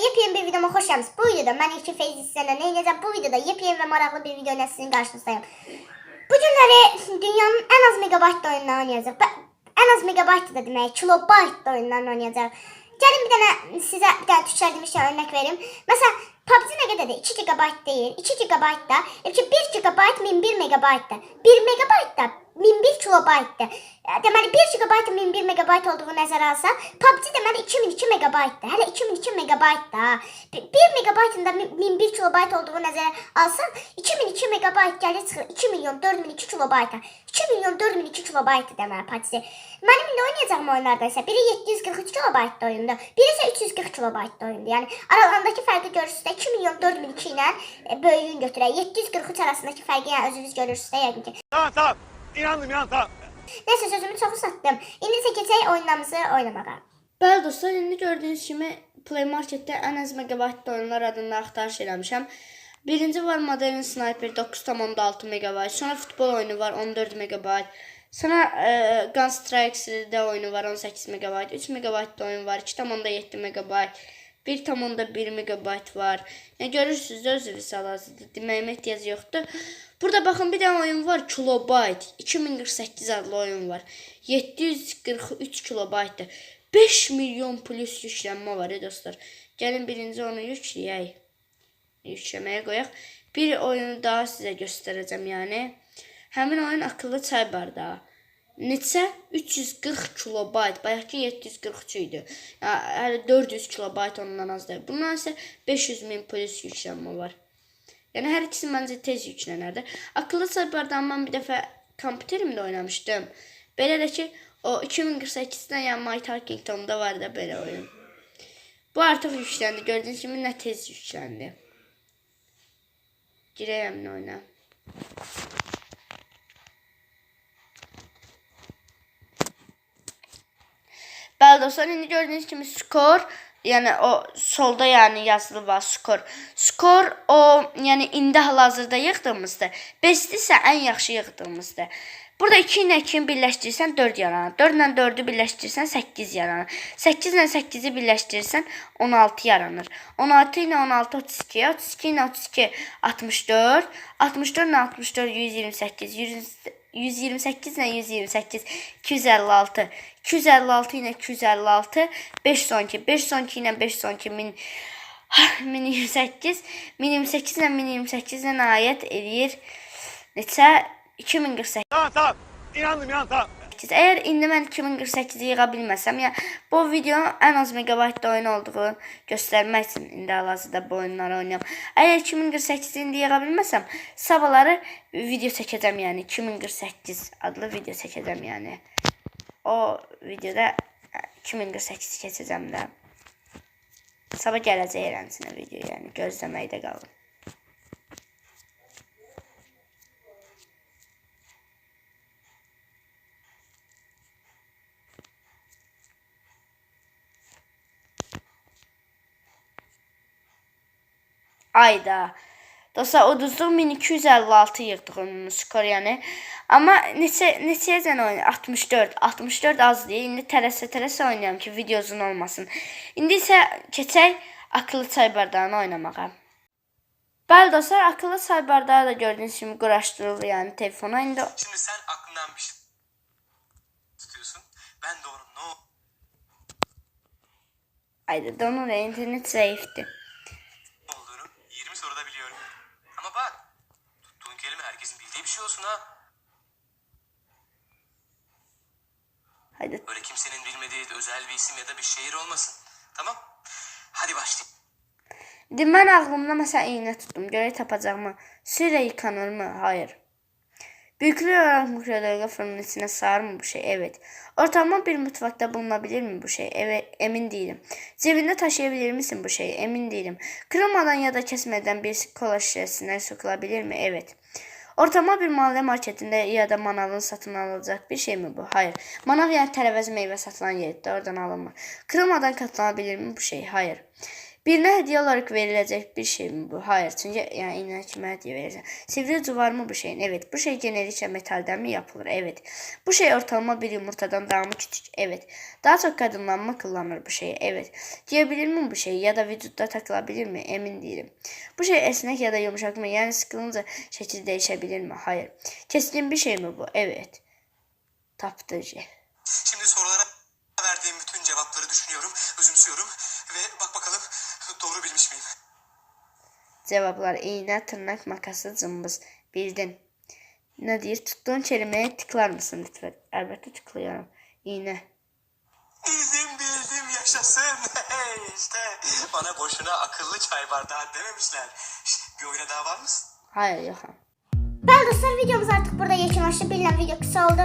yepyeni bir videoma hoş geldiniz. Bu videoda ben iki Feyzi sizlerle ne edeceğim? Bu videoda yepyeni ve meraklı bir video ile sizin karşınızdayım. Bu günləri dünyanın en az megabayt oyunlarını oynayacaq. En az megabayt da demək, kilobayt oyunlarını oynayacaq. Gəlin bir dənə sizə bir dənə türkçəldimiş örnek verim. Məsələn, PUBG nə qədərdir? 2 GB deyil. 2 GB da, 1 GB 1001 megabaytdır. 1 megabayt da 1001 kilobaytdır. Deməli 1 GB 1001 megabayt olduğu nəzərə alsaq, PUBG deməli 2002 megabaytdır. Hələ 2002 megabayt da. 1 megabaytın da 1001 kilobayt olduğu nəzərə alsaq, 2002 megabayt gəlir çıxır 2 milyon 4002 kilobayta. 2 milyon 4002 kilobaytı deməli PUBG. Mənim indi oynayacağım oyunlarda isə biri 743 kilobaytlı oyundur, biri isə 340 kilobaytlı oyundur. Yəni aralarındakı fərqi görürsünüz də 2 milyon 4002 ilə böyüyün götürək. 743 arasındakı fərqi yəni özünüz görürsünüz də yəqin ki. Tamam. İnandım tamam. Neyse sözümü çok uzattım. İndi isə keçək oyunlarımızı oynamağa. Bəli dostlar, indi gördüyünüz kimi Play Marketdə ən az megabaytlı oyunlar adında axtarış eləmişəm. Birinci var Modern Sniper 9.6 megabayt. Sonra futbol oyunu var 14 megabayt. Sonra Gun Strikes oyunu var 18 megabayt. 3 megabaytlı oyun var 2.7 megabayt. 1.1 megabayt var. Yəni görürsünüz özünüz hal-hazırda deməyimə ehtiyac yoxdur. Burada baxın bir dənə oyun var kilobayt. 2048 adlı oyun var. 743 kilobaytdır. 5 milyon plus yüklənmə var dostlar. Gəlin birinci onu yükləyək. Yükləməyə qoyaq. Bir oyunu daha sizə göstərəcəm yəni. Həmin oyun akıllı çay bardağı. Neçə? 340 kilobayt. Bayaqki 743 idi. Yəni 400 kilobayt ondan azdır. Bundan isə 500 min plus yüklənmə var. Yəni hər ikisi məncə tez yüklənərdi. Akıllı çay bardağını mən bir dəfə kompüterimdə oynamışdım. Belə də ki, o 2048-dən yəni My Talkington'da var da belə oyun. Bu artıq yükləndi. Gördüyünüz kimi nə tez yükləndi. Girəyəm nə oyuna. Bəli dostlar, indi gördüyünüz kimi skor, yəni o solda yəni yazılı var skor. Skor o yəni indi hal-hazırda yığdığımızdır. Besti isə ən yaxşı yığdığımızdır. Burada 2 ilə 2-ni birləşdirirsən 4 yaranır. 4 ilə 4-ü birləşdirirsən 8 yaranır. 8 ilə 8-i birləşdirirsən 16 yaranır. 16 ilə 16 32, 32 ilə 32 64, 64 ilə 64 128, 128 ilə 128 256, 256 ilə 256 512, 512 ilə 512 1028, 1028 ilə 1028 nəhayət eləyir neçə? 2048. Tamam. İnandım tamam. Eğer indi mən 2048'i yığa bilməsəm, yəni bu video ən az megabaytda oyun olduğu göstərmək üçün indi hal-hazırda bu oyunları oynayıram. Əgər 2048'i indi yığa bilməsəm, sabahları video çəkəcəm, yəni 2048 adlı video çəkəcəm, yəni. O videoda 2048 keçəcəm də. Sabah gələcək eləsinə video, yəni gözləməkdə qalın. Ayda. Dostlar uduzluq 1256 yığdığım skor yəni. Amma neçəyəcən oyun? 64. 64 az deyil. İndi tələsə oynayam ki video uzun olmasın. İndi isə keçək akıllı çay bardağını oynamağa. Bəli dostlar, akıllı çay bardağı da gördüyünüz kimi quraşdırılır yəni telefona. İndi şimdi sen aklından bir şey tutuyorsun. Ben de onun ne ayda donur internet zayıftı. olduğunu 20 soruda biliyorum. Ama bak, tuttuğun kelime herkesin bildiği bir şey olsun ha. Haydi. Böyle kimsenin bilmediği özel bir isim ya da bir şehir olmasın. Tamam? Hadi başlayalım. İndi mən ağlımda məsələn iynə tutdum. Görək tapacaqmı? Sürə yıkanır mı? Hayır. Büyüklük olarak mikrodalga fırının içine sığar mı bu şey? Evet. Ortalama bir mutfakta bulunabilir mi bu şey? Evet, emin değilim. Cebinde taşıyabilir misin bu şeyi? Emin değilim. Kırılmadan ya da kesmeden bir kola şişesinden sokulabilir mi? Evet. Ortalama bir mahalle marketinde ya da manavın satın alınacak bir şey mi bu? Hayır. Manav yani terevez meyve satılan yerdir. Oradan alınmır. Kırılmadan katlanabilir mi bu şey? Hayır. Birine hediye olarak verilecek bir şey mi bu? Hayır. Çünkü yani iğne kime hediye verirsen. Sivri ucu var mı bu şeyin? Evet. Bu şey genellikle metalden mi yapılır? Evet. Bu şey ortalama bir yumurtadan daha mı küçük? Evet. Daha çok kadınlar mı kullanır bu şeyi? Evet. Giyebilir mi bu şeyi? Ya da vücutta takılabilir mi? Emin değilim. Bu şey esnek ya da yumuşak mı? Yani sıkılınca şekil değişebilir mi? Hayır. Keskin bir şey mi bu? Evet. Taptıcı. Şimdi sorulara verdiğim bütün cevapları düşünüyorum, özümsüyorum ve bak bakalım doğru bilmiş miyim? Cevaplar iğne, tırnak, makası, cımbız. Bildin. Ne diyor? Tuttuğun kelimeye tıklar mısın lütfen? Elbette tıklıyorum. İğne. Bildim yaşasın. İşte bana boşuna akıllı çay bardağı dememişler. Bir oyuna daha var mısın? Hayır yok. Ben dostlar videomuz artık burada yekunlaştı. Bilinen video kısa oldu.